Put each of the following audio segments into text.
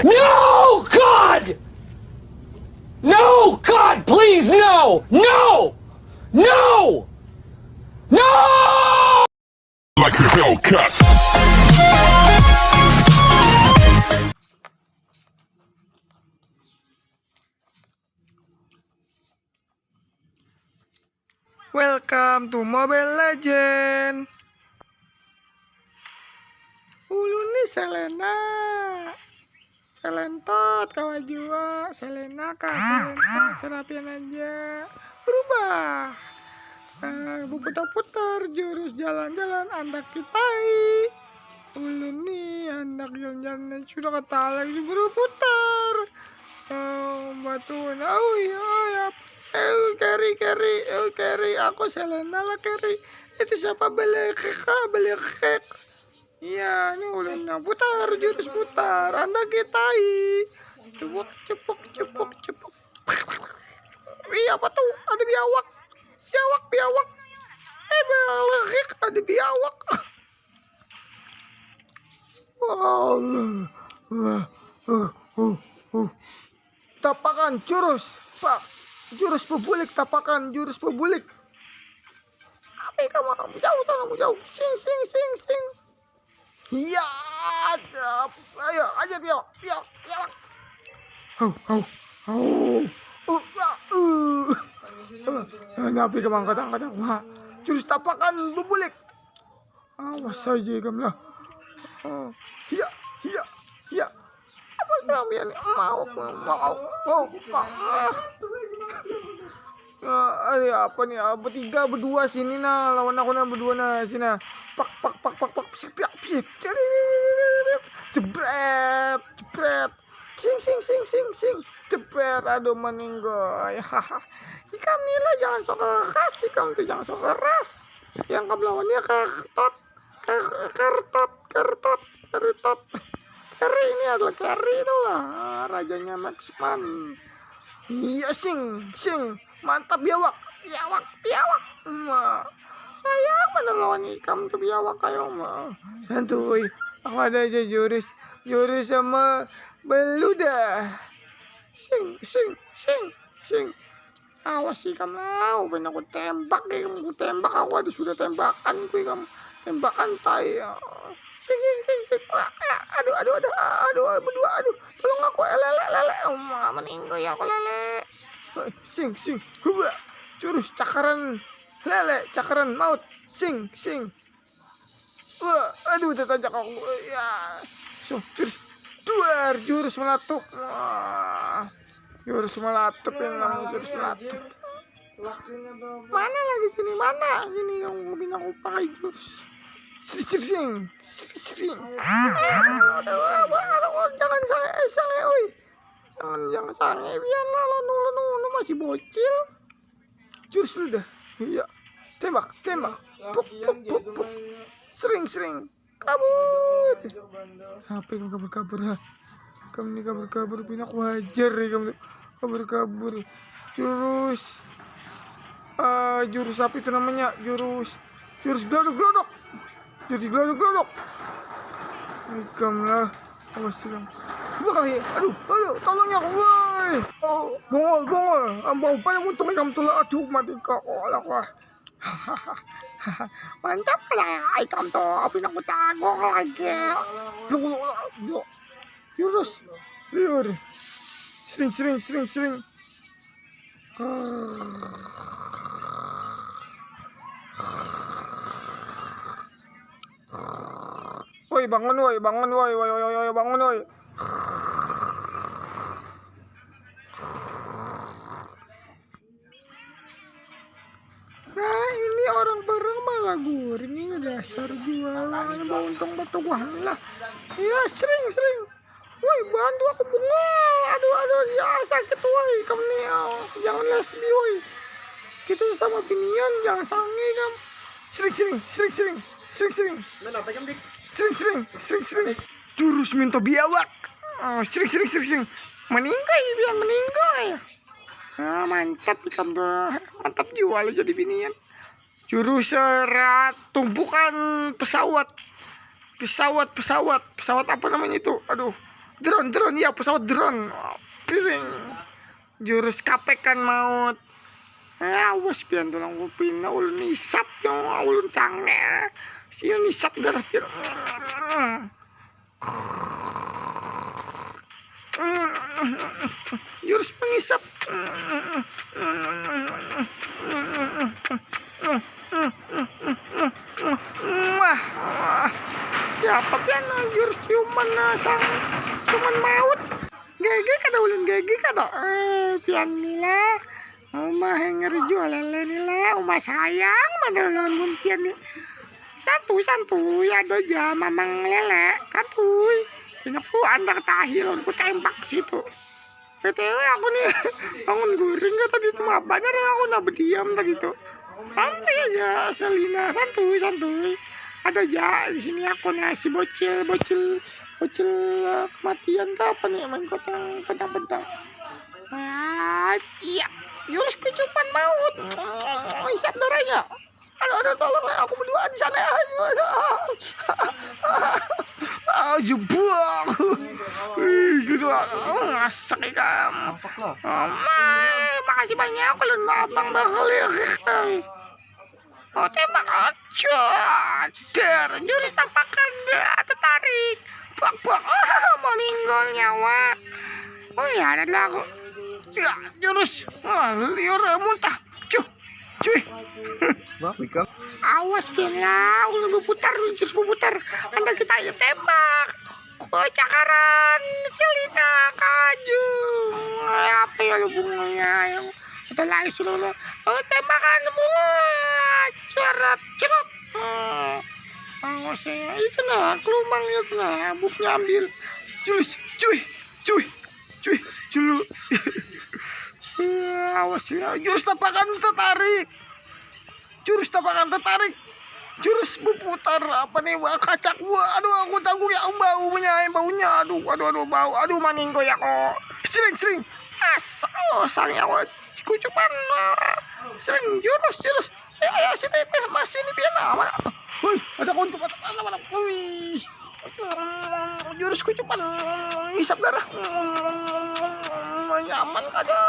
No, God! No, God, please, no! No! No! No! Like a Hellcat. Welcome to Mobile Legend. Ulu nih Selena, Selentot kawan jua, Selena kah, Selena, serapian aja. Berubah. Putar-putar jurus jalan-jalan andak kitai. Ulu nih andak jalan-jalan sudah kata lagi berputar. Batu, ya. Carry, aku Selena lah carry. Itu siapa belekek. Iya, ini ulun putar, jurus putar. Anda kitai. Cepuk. Wih, apa tuh? Ada biawak. Biawak. Belekek, ada biawak. Tapakan jurus, Pak. Jurus pebulik, tapakan jurus pebulik. Apa kamu jauh sana, jauh. Sing. Iya, ayo aja biawak. Napi kemang kadang jurus tapakan pebulik. Awas saja kamu lah. Iya. Apa kamu ini mau. Apa nih? Bertiga berdua sini nah, lawan aku nah berdua nah sini. Pak. Jebret. Sing. Jebret. Aduh meninggoy. Ikan nila jangan sok keras sih kamu tuh, jangan sok keras. Yang kebelawannya kertot. Carry ini adalah carry itu lah, rajanya Maxman. Iya sing. Mantap biawak. Saya mana lawan ikam tuh biawak kayo mah. Santuy. Aku ada aja jurus sama beludah. Sing. Awas sih kamu lah, pengen aku tembak aku ada sudah tembakan kamu. Tembakan tai. Sing. Aduh, berdua. Tolong aku lele. Meninggal ya aku lele. Sing. Hua. Jurus cakaran lele, cakaran maut. Sing. Wah, aduh tertajak aku. Ya. So, jurus meletup. Wah. Jurus meletup yang namanya jurus meletup. Mana lagi sini? Sini yang aku pakai jurus. Sering. Jangan sange, oi. Jangan sange, biarlah lu masih bocil. Jurus lu dah. Iya. Tembak. Puk. Sering. Kabur. Apa yang kabur ha? Kamu ini kabur pinak wajar ya kamu. Kabur. Jurus apa itu namanya? Jurus glodok. Ikam lah. Awas kamu. Bakal aduh, tolongnya aku, woi. Bongol. Ambau paling untung kamu tuh lah. Aduh, mati kau lah wah. Mantap lah ikam tuh. Apa nak tagok lagi. Jurus liur. Sering. Woi, bangun woi. Nah, ini orang bareng malah guring. Ini dasar jualan mau untung batu lah. Ya, sering. Woi, bantu aku bengong. Aduh, ya sakit woi. Kamu nih, jangan lesbi woi. Kita sama binian, jangan sange kamu. Sering. Mana apa jam dik? Sering. Jurus minta biawak. Sering. Meninggal. Mantap kamu tuh. Mantap jual jadi binian. Jurus tumpukan pesawat. Pesawat apa namanya itu? Aduh. Drone, ya pesawat drone. Piring. Jurus kapekan maut. Awas pian tulang kuping, ulun isap yang ulun canggih. Siun isap darah pian. Jurus pengisap. Wah, ya apa pian jurus ciuman sang cuman maut. Gege kada ulun gege kada. Pian nila. Uma ngeri jual lele nila. Uma sayang mana ulun pian ni. Santuy ada jam mamang lele. Katuy. Ini aku antar tahil, aku tembak situ. PTW aku nih bangun guring gak tadi itu mah banyak aku nak berdiam tadi itu. Santai aja Selina, santuy. Ada aja di sini aku nasi bocil kematian kapan nih main kotang pedang. Iya, jurus kecupan maut. Isap darahnya. Aduh, tolong aku berdua di sana. Jebak. Gitu ngasak ikan. Makasih banyak kalau abang bakal ya. Tembak aja. Jurus tampakan tertarik. Buak. Meninggal nyawa. Oh ya, ada aku. Ya, jurus. Liur muntah. Cuy. Awas bila ulun jurus berputar. Anda kita tembak. Cakaran Selina kaju. Apa ya hubungannya yang kita lagi suruh tembakan cerot. Awas ya itu nah kelumangnya nah buknya ambil. Cuy. Awas ya jurus tampakan tertarik. Jurus berputar apa nih kacak gua. Aduh aku tanggung ya baunya. Aduh maninggo ya kok. Sering. Sang ya kok. Kucupan. Sering jurus. Ya sini masih ini pian mana. Woi, ada kontuk mana. Wih. Jurus kucupan. Hisap darah. Nyaman kada.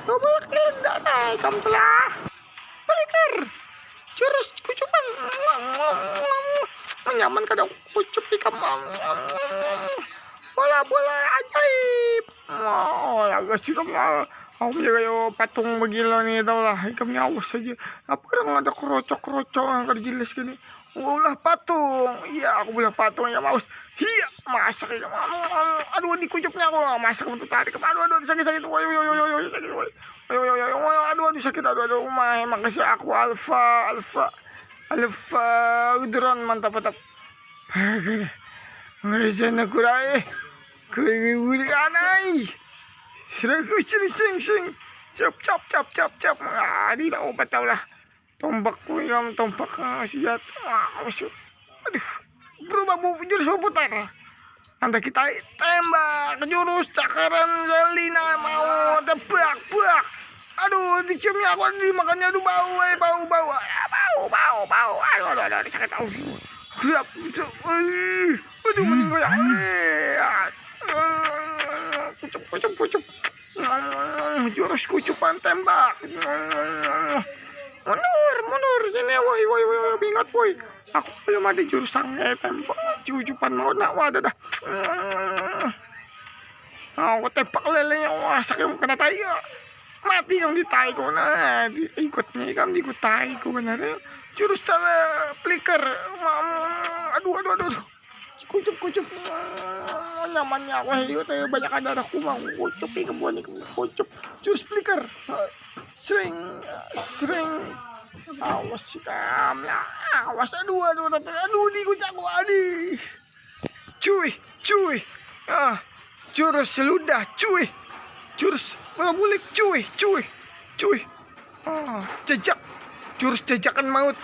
Double kill ndak naik kamu telah. Baliker. Jurus kucupan. Nyaman kada kucup ikam. Bola ajaib. Agak sih kamu. Aku kayak patung begila nih tau lah. Ikamnya awas saja. Apa kadang ada kerocok yang kada jelas gini. Ulah patung. Iya aku bilang patung ya maus. Iya masak ya. Aduh dikucupnya aku masak untuk tarik. Aduh sakit. Aduh sakit. Aduh umay makasih aku alfa drone mantap. Ngasan aku rai. Kuwi anai. Seragu sing. Cap. Di dah obat tau lah. Tombak siat. Aduh. Berubah jurus berputar. Anda kita tembak jurus cakaran Selina mau tebak. Aduh diciumnya aku dimakannya aduh bau. Aduh sakit tahu. Aduh meninggal ya. Kucup. Jurus kucupan tembak. Mundur sini woi ingat woi. Aku belum ada jurus sange tembak cucupan mau nak wadah dah. Aku tembak lelenya wasak yang kena tai. Mati yang di tai ko nah ikutnya ikam di tai ko benar. Jurus tala flicker. Aduh. Kucup. Nyamannya aku hiu teh banyak darahku mau kucup kucup. Jurus flicker. Sering. Awas sih kam lah. Awas aduh dikucak gua adi. Cuy. Jurus seludah cuy. Jurus bulik cuy. Jejak. Jurus jajakan maut.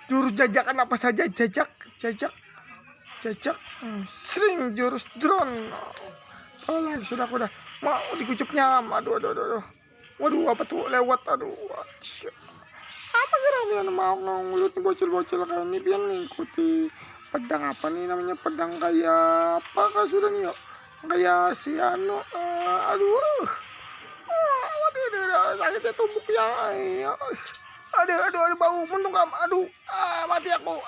Jurus jajakan apa saja jajak. Sering jurus drone. Lagi sudah aku dah mau dikucupnya. Aduh. Waduh apa tuh lewat aduh. Apa geraknya mau ngulut bocil kayak ini pian ngikuti pedang apa nih namanya, pedang kayak apa kasuran yuk, kayak si anu, aduh, sakitnya tubuhnya, aduh, bau muntung kam, aduh, mati aku,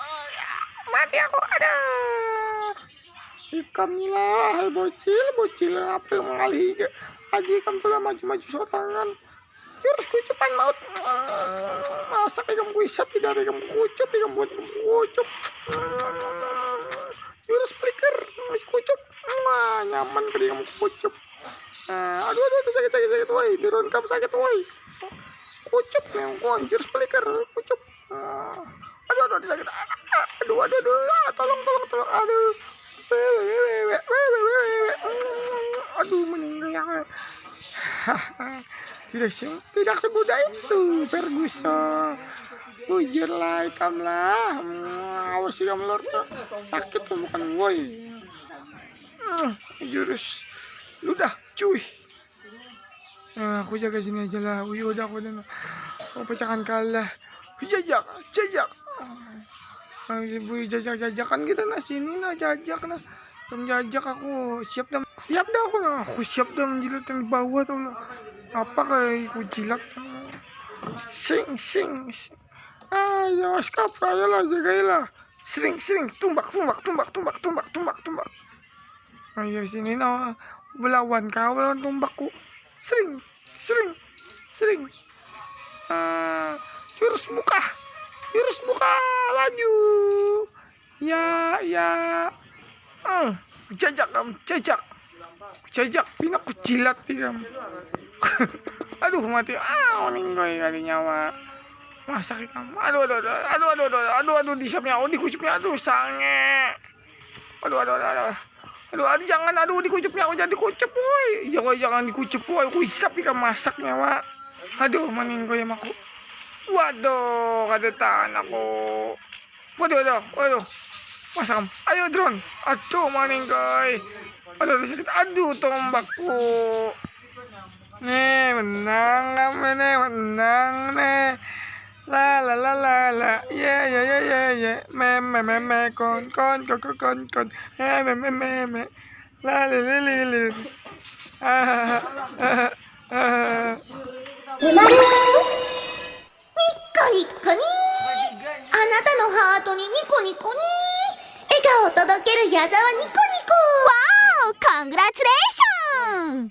aduh, ikam lah, bocil, apa yang mengalih, aji ikam tuh maju sorangan. Jurus kucupan maut, masak ikam kuisap tidak ikam kucup, ikam buat kucup, jurus flicker kucup, nyaman kali ikam kucup. Aduh sakit woi, turun kam sakit woi, kucup nih, jurus flicker kucup, aduh sakit, aduh, tolong, aduh meninggal. Tidak semudah itu Ferguson. Bujurlah ikam lah, awas ikam lor sakit tuh bukan woi. Jurus ludah cuy. Aku jaga sini aja lah. Udah aku udah pecahkan kalah. Jajak. Jajakan kita nah sini nah jajak nah. Jajak aku siap dah aku nah. Aku siap dah menjilat yang di bawah tuh lah. Apa kayak aku jilat. Sing. Ayo skap, ayolah jagailah. Sering tumbak. Ayo sini nah melawan kau lawan tumbakku. Sering. Jurus buka laju. Ya. Jajak pina ku jilat tikam. Aduh mati, meninggal kali nyawa. Masak ikam. Aduh disapnya, dikucupnya, sange. Aduh, jangan, dikucupnya, aku jadi dikucup, woi. Jangan dikucup, woi. Aku isap ikam masak nyawa. Aduh, meninggal ya aku. Waduh, ada tahan aku. Waduh. Masak, ayo drone. Aduh, meninggal. Aduh, sakit. Aduh, tombakku. Nih, menang nih. La. Ya. Me. Kon. Me. La. ニッコニあなたのハートにニコニコに笑顔を届ける矢沢ニコニコわーおカングラチュレーション